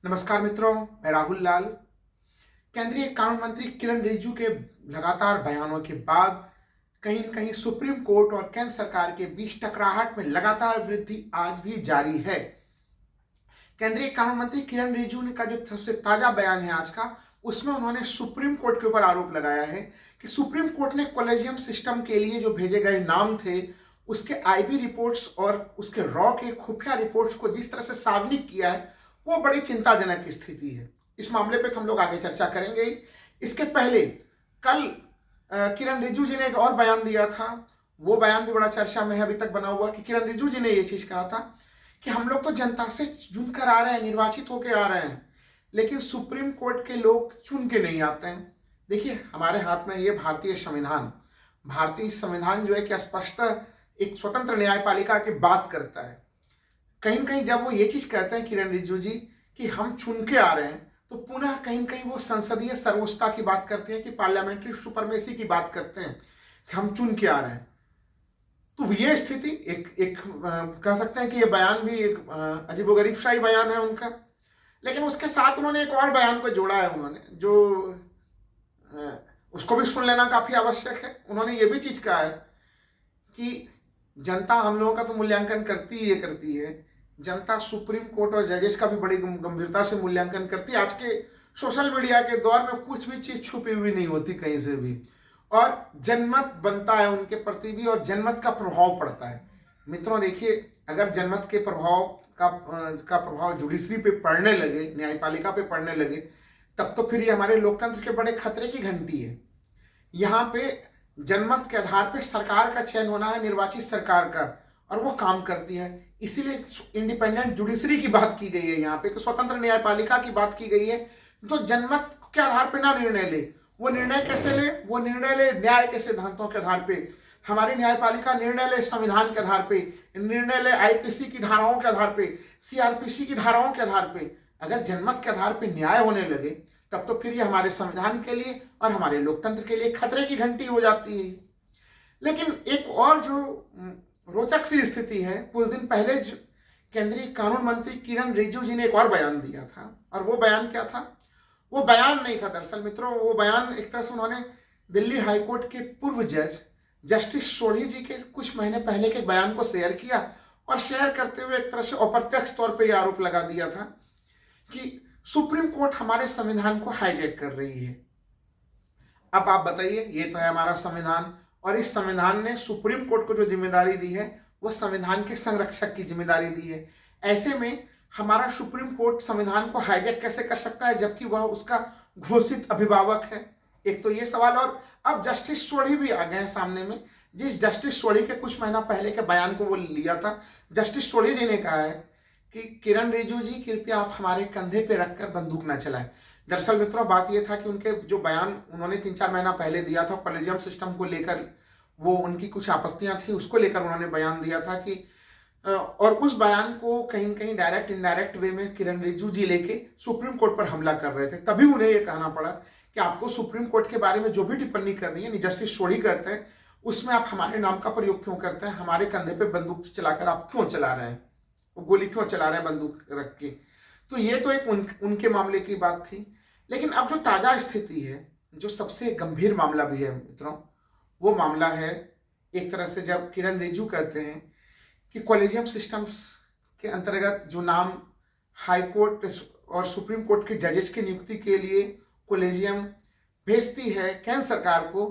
नमस्कार मित्रों, मैं राहुल लाल। केंद्रीय कानून मंत्री किरण रिजिजू के लगातार बयानों के बाद कहीं न कहीं सुप्रीम कोर्ट और केंद्र सरकार के बीच टकराहट में लगातार वृद्धि आज भी जारी है। केंद्रीय कानून मंत्री किरण रिजिजू ने का जो सबसे ताजा बयान है आज का, उसमें उन्होंने सुप्रीम कोर्ट के ऊपर आरोप लगाया है कि सुप्रीम कोर्ट ने कॉलेजियम सिस्टम के लिए जो भेजे गए नाम थे, उसके आईबी रिपोर्ट्स और उसके रॉ के खुफिया रिपोर्ट्स को जिस तरह से सार्वजनिक किया है, वो बड़ी चिंताजनक स्थिति है। इस मामले पे तो हम लोग आगे चर्चा करेंगे ही। इसके पहले कल किरण रिजिजू जी ने एक और बयान दिया था। वो बयान भी बड़ा चर्चा में है अभी तक बना हुआ कि किरण रिजिजू जी ने ये चीज कहा था कि हम लोग तो जनता से चुनकर आ रहे हैं, निर्वाचित होकर आ रहे हैं, लेकिन सुप्रीम कोर्ट के लोग चुन के नहीं आते हैं। देखिए, हमारे हाथ में ये भारतीय संविधान जो है कि स्पष्ट एक स्वतंत्र न्यायपालिका की बात करता है। कहीं न कहीं जब वो ये चीज कहते हैं किरण रिजिजू जी कि हम चुन के आ रहे हैं, तो पुनः कहीं न कहीं वो संसदीय सर्वोच्चता की बात करते हैं कि पार्लियामेंट्री सुपरमेसी की बात करते हैं कि हम चुन के आ रहे हैं। तो ये स्थिति एक कह सकते हैं कि ये बयान भी एक अजीबोगरीब शाही बयान है उनका। लेकिन उसके साथ उन्होंने एक और बयान को जोड़ा है उन्होंने, जो उसको भी सुन लेना काफी आवश्यक है। उन्होंने ये भी चीज कहा है कि जनता हम लोगों का तो मूल्यांकन करती है। जनता सुप्रीम कोर्ट और जजेस का भी बड़ी गंभीरता से मूल्यांकन करती है। आज के सोशल मीडिया के दौर में कुछ भी चीज छुपी हुई नहीं होती कहीं से भी, और जनमत बनता है उनके प्रति भी, और जनमत का प्रभाव पड़ता है। मित्रों देखिए, अगर जनमत के प्रभाव का प्रभाव जुडिशरी पे पड़ने लगे, न्यायपालिका पे पड़ने लगे, तब तो फिर ये हमारे लोकतंत्र के बड़े खतरे की घंटी है। यहाँ पे जनमत के आधार पे सरकार का चयन होना है, निर्वाचित सरकार का, और वो काम करती है। इसीलिए इंडिपेंडेंट जुडिशरी की बात की गई है, यहाँ पे स्वतंत्र न्यायपालिका की बात की गई है। तो जनमत के आधार पे ना निर्णय ले, वो निर्णय कैसे ले? वो निर्णय ले न्याय के सिद्धांतों के आधार पे। हमारी न्यायपालिका निर्णय ले संविधान के आधार पे, निर्णय ले आईपीसी की धाराओं के आधार पे, सीआरपीसी की धाराओं के आधार पे। अगर जनमत के आधार पे न्याय होने लगे, तब तो फिर ये हमारे संविधान के लिए और हमारे लोकतंत्र के लिए खतरे की घंटी हो जाती है। लेकिन एक और जो रोचक सी स्थिति है, कुछ दिन पहले केंद्रीय कानून मंत्री किरण रिजिजू जी ने एक और बयान दिया था। और वो बयान क्या था? वो बयान नहीं था दरअसल मित्रों, वो बयान एक तरह से उन्होंने दिल्ली हाईकोर्ट के पूर्व जज जस्टिस सोढ़ी जी के कुछ महीने पहले के बयान को शेयर किया, और शेयर करते हुए एक तरह से अप्रत्यक्ष तौर पर यह आरोप लगा दिया था कि सुप्रीम कोर्ट हमारे संविधान को हाईजैक कर रही है। अब आप बताइए, ये तो है हमारा संविधान, और इस संविधान ने सुप्रीम कोर्ट को जो जिम्मेदारी दी है, वो संविधान के संरक्षक की जिम्मेदारी दी है। ऐसे में हमारा सुप्रीम कोर्ट संविधान को हाईजैक कैसे कर सकता है, जबकि वह उसका घोषित अभिभावक है? एक तो ये सवाल। और अब जस्टिस सोढ़ी भी आ गए हैं सामने में। जिस जस्टिस सोढ़ी के कुछ महीना पहले के बयान को वो लिया था, जस्टिस सोढ़ी जी ने कहा है कि किरण रिजिजू जी, कृपया आप हमारे कंधे पे रखकर बंदूक न चलाएं। दरअसल मित्रों, बात यह था कि उनके जो बयान उन्होंने 3-4 महीना पहले दिया था कॉलेजियम सिस्टम को लेकर, वो उनकी कुछ आपत्तियां थी, उसको लेकर उन्होंने बयान दिया था कि और उस बयान को कहीं न कहीं डायरेक्ट इनडायरेक्ट वे में किरण रिजिजू जी लेके सुप्रीम कोर्ट पर हमला कर रहे थे। तभी उन्हें यह कहना पड़ा कि आपको सुप्रीम कोर्ट के बारे में जो भी टिप्पणी करनी है, जस्टिस सोढ़ी कहते हैं, उसमें आप हमारे नाम का प्रयोग क्यों करते हैं? हमारे कंधे पे बंदूक चलाकर आप क्यों चला रहे हैं? वो गोली क्यों चला रहे हैं बंदूक रख के? तो ये तो एक उनके मामले की बात थी। लेकिन अब जो ताजा स्थिति है, जो सबसे गंभीर मामला भी है मित्रों, वो मामला है एक तरह से जब किरण रिजिजू कहते हैं कि कॉलेजियम सिस्टम्स के अंतर्गत जो नाम हाई कोर्ट और सुप्रीम कोर्ट के जजेस की नियुक्ति के लिए कॉलेजियम भेजती है केंद्र सरकार को,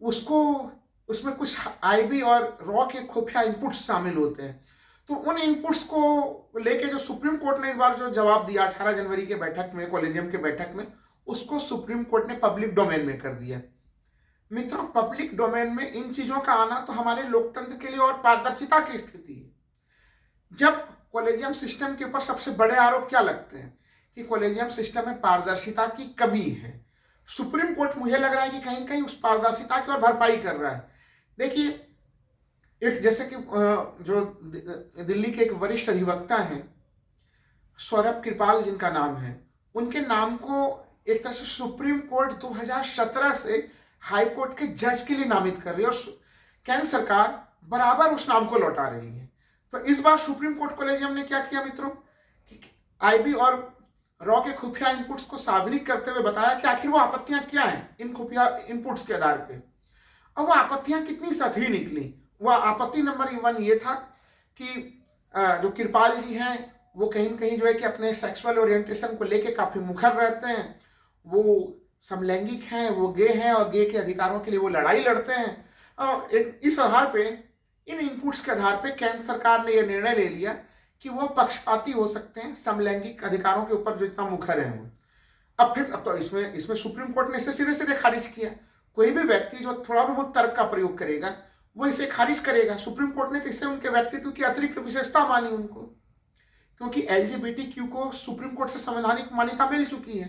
उसमें कुछ आईबी और रॉ के खुफिया इनपुट्स शामिल होते हैं। तो उन इनपुट्स को लेके जो सुप्रीम कोर्ट ने इस बार जो जवाब दिया 18 जनवरी के बैठक में, कॉलेजियम के बैठक में, उसको सुप्रीम कोर्ट ने पब्लिक डोमेन में कर दिया। मित्रों, पब्लिक डोमेन में इन चीजों का आना तो हमारे लोकतंत्र के लिए और पारदर्शिता की स्थिति है। जब कॉलेजियम सिस्टम के ऊपर सबसे बड़े आरोप क्या लगते हैं कि कॉलेजियम सिस्टम में पारदर्शिता की कमी है, सुप्रीम कोर्ट मुझे लग रहा है कि कहीं न कहीं उस पारदर्शिता की और भरपाई कर रहा है। देखिए, एक जैसे कि जो दिल्ली के एक वरिष्ठ अधिवक्ता हैं, सौरभ कृपाल जिनका नाम है, उनके नाम को एक तरह से सुप्रीम कोर्ट 2017 से हाई कोर्ट के जज के लिए नामित कर रही है, और केंद्र सरकार बराबर उस नाम को लौटा रही है। तो इस बार सुप्रीम कोर्ट कॉलेजियम ने क्या किया मित्रों कि आईबी और रॉ के खुफिया इनपुट्स को सार्वजनिक करते हुए बताया कि आखिर वो आपत्तियां क्या हैं इन खुफिया इनपुट्स के आधार पे, और वो आपत्तियां कितनी सही निकली। वह आपत्ति नंबर 1 ये था कि जो कृपाल जी हैं वो कहीं न कहीं जो है कि अपने सेक्सुअल ओरिएंटेशन को लेके काफी मुखर रहते हैं, वो समलैंगिक हैं, वो गे हैं और गे के अधिकारों के लिए वो लड़ाई लड़ते हैं। और इस आधार पे, इन इनपुट्स के आधार पे केंद्र सरकार ने यह निर्णय ले लिया कि वो पक्षपाती हो सकते हैं समलैंगिक अधिकारों के ऊपर जो इतना मुखर है वो। अब तो इसमें सुप्रीम कोर्ट ने इसे सीधे सीधे खारिज किया। कोई भी व्यक्ति जो थोड़ा बहुत तर्क का प्रयोग करेगा वो इसे खारिज करेगा। सुप्रीम कोर्ट ने तो इसे उनके व्यक्तित्व की अतिरिक्त विशेषता मानी उनको, क्योंकि LGBTQ को सुप्रीम कोर्ट से संवैधानिक मान्यता मिल चुकी है।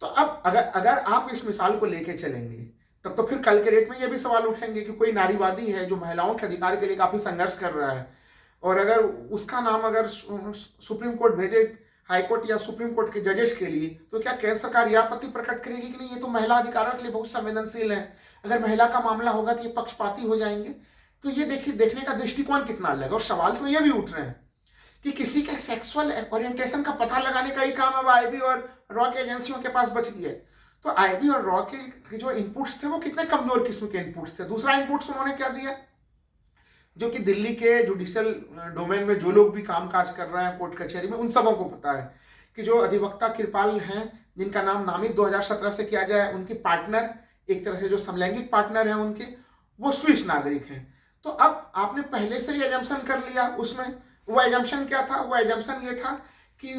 तो अब अगर आप इस मिसाल को लेके चलेंगे तब तो फिर कल के डेट में ये भी सवाल उठेंगे कि कोई नारीवादी है जो महिलाओं के अधिकार के लिए काफी संघर्ष कर रहा है, और अगर उसका नाम अगर सुप्रीम कोर्ट भेजे, हाईकोर्ट या सुप्रीम कोर्ट के जजेस के लिए, तो क्या केंद्र सरकार यह आपत्ति प्रकट करेगी कि नहीं ये तो महिला अधिकारों के लिए बहुत संवेदनशील है, अगर महिला का मामला होगा तो ये पक्षपाती हो जाएंगे? तो ये देखिए, देखने का दृष्टिकोण कितना अलग है। और सवाल तो ये भी उठ रहे हैं कि किसी के सेक्सुअल ओरिएंटेशन का पता लगाने का ही काम अब IB और रॉ की एजेंसियों के पास बच गया है। तो IB और रॉ के जो इनपुट्स थे वो कितने कमजोर किस्म के इनपुट्स थे। दूसरा इनपुट्स उन्होंने क्या दिया, जो कि दिल्ली के जुडिशियल डोमेन में जो लोग भी कामकाज कर रहे हैं कोर्ट कचहरी में, उन सबों को पता है कि जो अधिवक्ता कृपाल हैं, जिनका नाम नामित 2017 से किया जाए, उनकी पार्टनर, एक तरह से जो समलैंगिक पार्टनर हैं उनके, वो स्विस नागरिक हैं। तो अब आपने पहले से ही एजम्पशन कर लिया उसमें। वो एजम्पशन क्या था? वो एजम्पशन ये था कि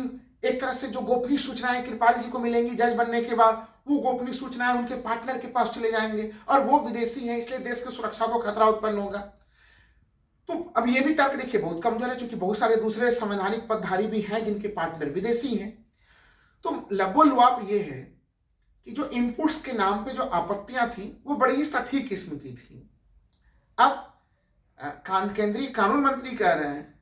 एक तरह से जो गोपनीय सूचनाएं कृपाल जी को मिलेंगी जज बनने के बाद, वो गोपनीय सूचनाएं उनके पार्टनर के पास चले जाएंगे, और वो विदेशी हैं इसलिए देश की सुरक्षा को खतरा उत्पन्न होगा। तो अब ये भी तर्क देखिए बहुत कमजोर है, क्योंकि बहुत सारे दूसरे संवैधानिक पदधारी भी हैं जिनके पार्टनर विदेशी हैं। तो लबोलुआब ये है कि जो इनपुट्स के नाम पे जो आपत्तियां थी वो बड़ी ही सठी किस्म की थी। अब केंद्रीय कानून मंत्री कह रहे हैं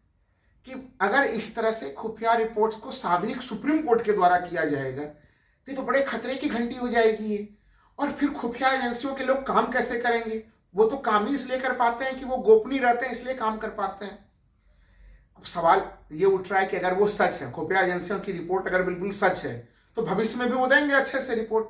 कि अगर इस तरह से खुफिया रिपोर्ट्स को सार्वजनिक सुप्रीम कोर्ट के द्वारा किया जाएगा तो बड़े खतरे की घंटी हो जाएगी ये, और फिर खुफिया एजेंसियों के लोग काम कैसे करेंगे? वो तो काम ही इसलिए कर पाते हैं कि वो गोपनीय रहते हैं, इसलिए काम कर पाते हैं। अब सवाल ये उठ रहा है कि अगर वो सच है, खुफिया एजेंसियों की रिपोर्ट अगर बिल्कुल सच है, तो भविष्य में भी वो देंगे अच्छे से रिपोर्ट।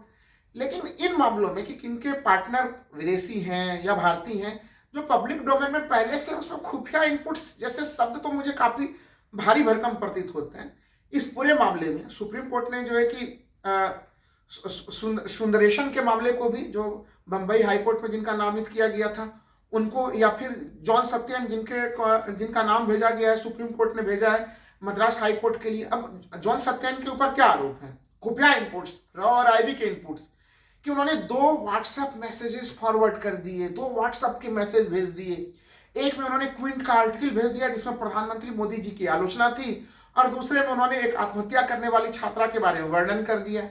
लेकिन इन मामलों में कि किनके पार्टनर विदेशी हैं या भारतीय हैं, जो पब्लिक डोमेन में पहले से, उसमें खुफिया इनपुट्स जैसे शब्द तो मुझे काफी भारी भरकम प्रतीत होते हैं। इस पूरे मामले में सुप्रीम कोर्ट ने जो है कि सुंदरेशन के मामले को भी, जो बंबई हाईकोर्ट में जिनका नामित किया गया था उनको, या फिर जॉन सत्यन जिनका नाम भेजा गया है, सुप्रीम कोर्ट ने भेजा है मद्रास हाईकोर्ट के लिए। अब जॉन सत्यन के ऊपर क्या आरोप है? खुफिया इनपुट्स, रॉ और IB के इनपुट्स, कि उन्होंने 2 व्हाट्सएप मैसेजेस फॉरवर्ड कर दिए, 2 व्हाट्सएप के मैसेज भेज दिए। एक में उन्होंने क्विंट का आर्टिकल भेज दिया जिसमें प्रधानमंत्री मोदी जी की आलोचना थी, और दूसरे में उन्होंने एक आत्महत्या करने वाली छात्रा के बारे में वर्णन कर दिया।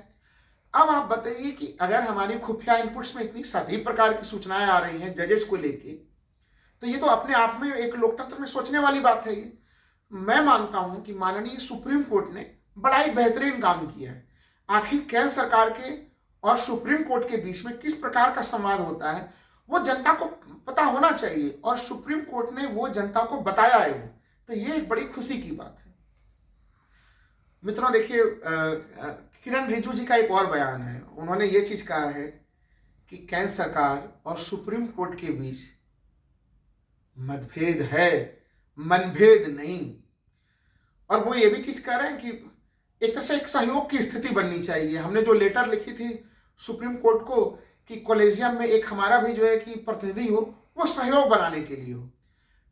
अब आप बताइए कि अगर हमारी खुफिया इनपुट्स में इतनी सभी प्रकार की सूचनाएं आ रही हैं जजेस को लेके, तो ये तो अपने आप में एक लोकतंत्र में सोचने वाली बात है। ये मैं मानता हूं कि माननीय सुप्रीम कोर्ट ने बड़ा ही बेहतरीन काम किया है। आखिर केंद्र सरकार के और सुप्रीम कोर्ट के बीच में किस प्रकार का संवाद होता है वो जनता को पता होना चाहिए, और सुप्रीम कोर्ट ने वो जनता को बताया है वो, तो ये एक बड़ी खुशी की बात है। मित्रों देखिए, किरण रिजिजू जी का एक और बयान है। उन्होंने ये चीज कहा है कि केंद्र सरकार और सुप्रीम कोर्ट के बीच मतभेद है, मनभेद नहीं। और वो ये भी चीज कह रहे हैं कि एक तरह से एक सहयोग की स्थिति बननी चाहिए। हमने जो लेटर लिखी थी सुप्रीम कोर्ट को कि कॉलेजियम में एक हमारा भी जो है कि प्रतिनिधि हो, वो सहयोग बनाने के लिए हो।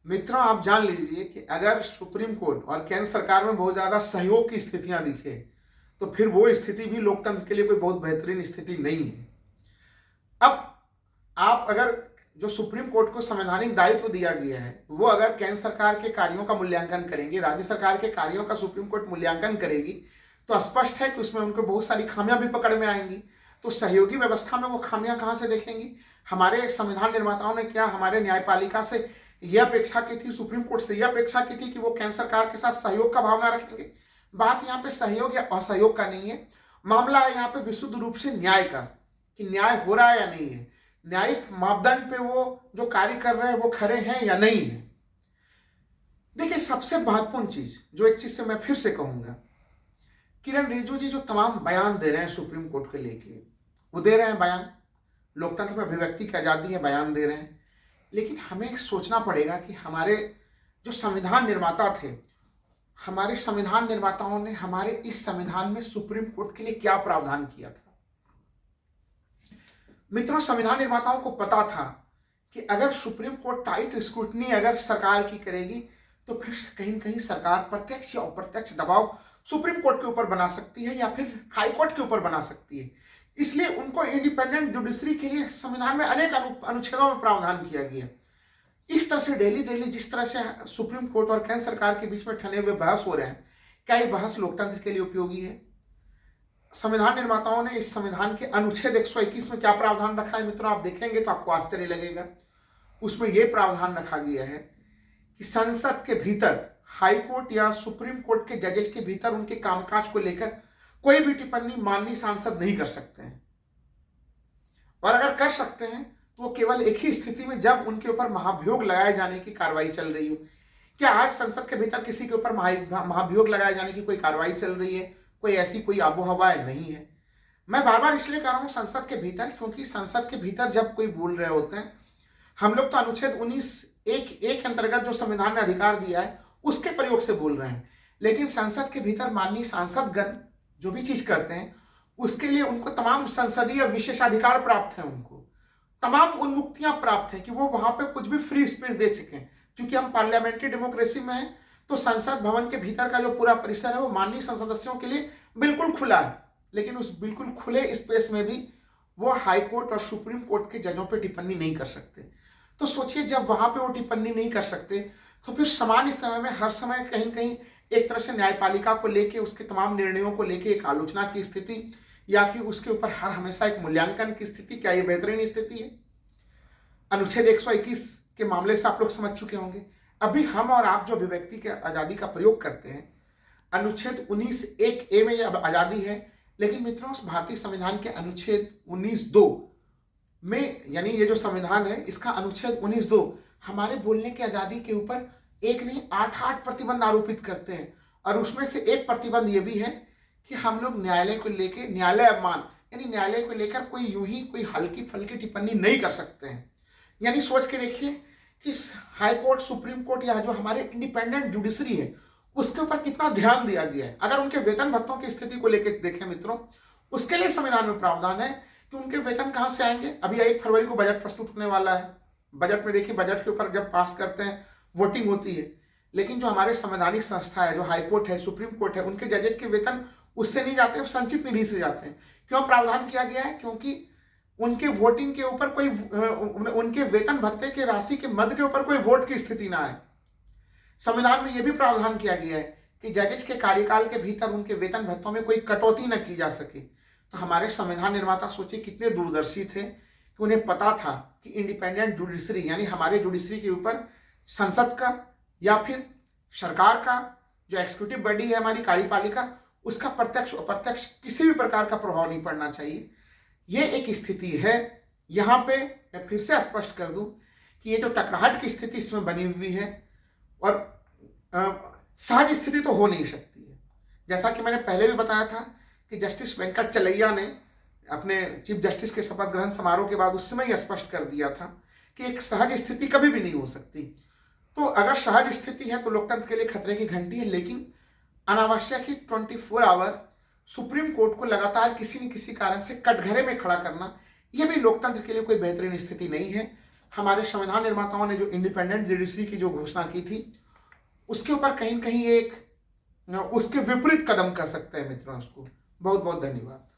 मित्रों आप जान लीजिए कि अगर सुप्रीम कोर्ट और केंद्र सरकार में बहुत ज्यादा सहयोग की स्थितियां दिखे तो फिर वो स्थिति भी लोकतंत्र के लिए कोई बहुत बेहतरीन स्थिति नहीं है। अब आप अगर जो सुप्रीम कोर्ट को संवैधानिक दायित्व दिया गया है वो अगर केंद्र सरकार के कार्यों का मूल्यांकन करेंगे, राज्य सरकार के कार्यों का सुप्रीम कोर्ट मूल्यांकन करेगी, तो स्पष्ट है कि उसमें उनको बहुत सारी खामियां भी पकड़ में आएंगी। तो सहयोगी व्यवस्था में वो खामियां कहां से देखेंगी? हमारे संविधान निर्माताओं ने क्या हमारे न्यायपालिका से यह अपेक्षा की थी, सुप्रीम कोर्ट से यह अपेक्षा की थी कि वो केंद्र सरकार के साथ सहयोग का भावना रखेंगे? बात यहाँ पे सहयोग या असहयोग का नहीं है, मामला है यहाँ पे विशुद्ध रूप से न्याय का, कि न्याय हो रहा है या नहीं है, न्यायिक मापदंड पे वो जो कार्य कर रहे हैं वो खरे हैं या नहीं है। देखिए सबसे महत्वपूर्ण चीज, जो एक चीज से मैं फिर से कहूंगा किरण रिजिजू जी जो तमाम बयान दे रहे हैं सुप्रीम कोर्ट के लेके, वो दे रहे हैं बयान, लोकतंत्र में अभिव्यक्ति की आज़ादी है, बयान दे रहे हैं, लेकिन हमें सोचना पड़ेगा कि हमारे जो संविधान निर्माता थे, हमारे संविधान निर्माताओं ने हमारे इस संविधान में सुप्रीम कोर्ट के लिए क्या प्रावधान किया था। मित्रों, संविधान निर्माताओं को पता था कि अगर सुप्रीम कोर्ट टाइट स्क्रूटनी अगर सरकार की करेगी तो फिर कहीं कहीं सरकार प्रत्यक्ष या अप्रत्यक्ष दबाव सुप्रीम कोर्ट के ऊपर बना सकती है या फिर हाई कोर्ट के ऊपर बना सकती है। इसलिए उनको इंडिपेंडेंट जुडिशरी के लिए संविधान में अनेक अनुच्छेदों में प्रावधान किया गया। इस तरह से डेली जिस तरह से सुप्रीम कोर्ट और केंद्र सरकार के बीच में ठने हुए बहस हो रहे हैं, क्या ये बहस लोकतंत्र के लिए उपयोगी है? संविधान निर्माताओं ने इस संविधान के अनुच्छेद 121 में क्या प्रावधान रखा है मित्रों, आप देखेंगे तो आपको आश्चर्य लगेगा। उसमें यह प्रावधान रखा गया है कि संसद के भीतर हाई कोर्ट या सुप्रीम कोर्ट के जजेस के भीतर उनके कामकाज को लेकर कोई भी टिप्पणी माननीय सांसद नहीं कर सकते हैं, और अगर कर सकते हैं तो वो केवल एक ही स्थिति में जब उनके ऊपर महाभियोग लगाए जाने की कार्रवाई चल रही हो। क्या आज संसद के भीतर किसी के ऊपर महाभियोग लगाए जाने की कोई कार्रवाई चल रही है? कोई ऐसी कोई आबो हवा नहीं है। मैं बार बार इसलिए कह रहा हूं संसद के भीतर, क्योंकि संसद के भीतर जब कोई बोल रहे होते हैं, हम लोग तो अनुच्छेद 19(1) अंतर्गत जो संविधान ने अधिकार दिया है उसके प्रयोग से बोल रहे हैं, लेकिन संसद के भीतर माननीय सांसदगण जो भी चीज करते हैं उसके लिए उनको तमाम संसदीय विशेषाधिकार प्राप्त है, उनको तमाम उन्मुक्तियां प्राप्त है कि वो वहां पे कुछ भी फ्री स्पेस दे सकें। क्योंकि हम पार्लियामेंट्री डेमोक्रेसी में हैं तो संसद भवन के भीतर का जो पूरा परिसर है वो माननीय सदस्यों के लिए बिल्कुल खुला है, लेकिन उस बिल्कुल खुले स्पेस में भी वो हाई कोर्ट और सुप्रीम कोर्ट के जजों पर टिप्पणी नहीं कर सकते। तो सोचिए, जब वहां पे वो टिप्पणी नहीं कर सकते तो फिर समान समय में हर समय कहीं कहीं एक तरह से न्यायपालिका को लेके, उसके तमाम निर्णयों को लेके एक आलोचना की स्थिति या फिर उसके ऊपर हर हमेशा एक मूल्यांकन की स्थिति, क्या ये बेहतरीन स्थिति है? अनुच्छेद 121 के मामले से आप लोग समझ चुके होंगे। अभी हम और आप जो अभिव्यक्ति के आजादी का प्रयोग करते हैं, अनुच्छेद 19(1) में यह आजादी है, लेकिन मित्रों भारतीय संविधान के अनुच्छेद 19(2) में, यानी ये जो संविधान है इसका अनुच्छेद 19(2) हमारे बोलने की आजादी के ऊपर एक नहीं 8 प्रतिबंध आरोपित करते हैं, और उसमें से एक प्रतिबंध ये भी है कि हम लोग न्यायालय को लेकर, न्यायालय अपमान यानी न्यायालय को लेकर कोई यूं ही कोई हल्की फल्की टिप्पणी नहीं कर सकते हैं। यानी सोच के देखिए कि हाई कोर्ट, सुप्रीम कोर्ट या जो हमारे इंडिपेंडेंट जुडिशरी है उसके ऊपर कितना ध्यान दिया गया है। अगर उनके वेतन भत्तों की स्थिति को लेकर देखें मित्रों, उसके लिए संविधान में प्रावधान है कि उनके वेतन कहां से आएंगे। अभी 1 फरवरी को बजट प्रस्तुत होने वाला है। बजट में देखिए, बजट के ऊपर जब पास करते हैं वोटिंग होती है, लेकिन जो हमारे संवैधानिक संस्था है, जो हाई कोर्ट है, सुप्रीम कोर्ट है, उनके जजेस के वेतन उससे नहीं जाते, संचित निधि से जाते हैं। क्यों प्रावधान किया गया है? क्योंकि उनके वोटिंग के ऊपर कोई, उनके वेतन भत्ते के राशि के मद के ऊपर कोई वोट की स्थिति ना आए। संविधान में यह भी प्रावधान किया गया है कि जजेस के कार्यकाल के भीतर उनके वेतन भत्तों में कोई कटौती न की जा सके। तो हमारे संविधान निर्माता सोचिए कितने दूरदर्शी थे कि उन्हें पता था कि इंडिपेंडेंट जुडिशरी यानी हमारे जुडिशरी के ऊपर संसद का या फिर सरकार का जो एक्सिक्यूटिव बॉडी है, हमारी कार्यपालिका, उसका प्रत्यक्ष अप्रत्यक्ष किसी भी प्रकार का प्रभाव नहीं पड़ना चाहिए। ये एक स्थिति है। यहाँ पे मैं फिर से स्पष्ट कर दूं कि ये जो टकराहट की स्थिति इसमें बनी हुई है, और सहज स्थिति तो हो नहीं सकती है। जैसा कि मैंने पहले भी बताया था कि जस्टिस वेंकट चलैया ने अपने चीफ जस्टिस के शपथ ग्रहण समारोह के बाद उस समय ही स्पष्ट कर दिया था कि एक सहज स्थिति कभी भी नहीं हो सकती। तो अगर सहज स्थिति है तो लोकतंत्र के लिए खतरे की घंटी है, लेकिन अनावश्यक ही 24 आवर सुप्रीम कोर्ट को लगातार किसी न किसी कारण से कटघरे में खड़ा करना, यह भी लोकतंत्र के लिए कोई बेहतरीन स्थिति नहीं है। हमारे संविधान निर्माताओं ने जो इंडिपेंडेंट जुडिशरी की जो घोषणा की थी, उसके ऊपर कहीं न कहीं एक उसके विपरीत कदम कर सकते हैं मित्रों। उसको बहुत बहुत धन्यवाद।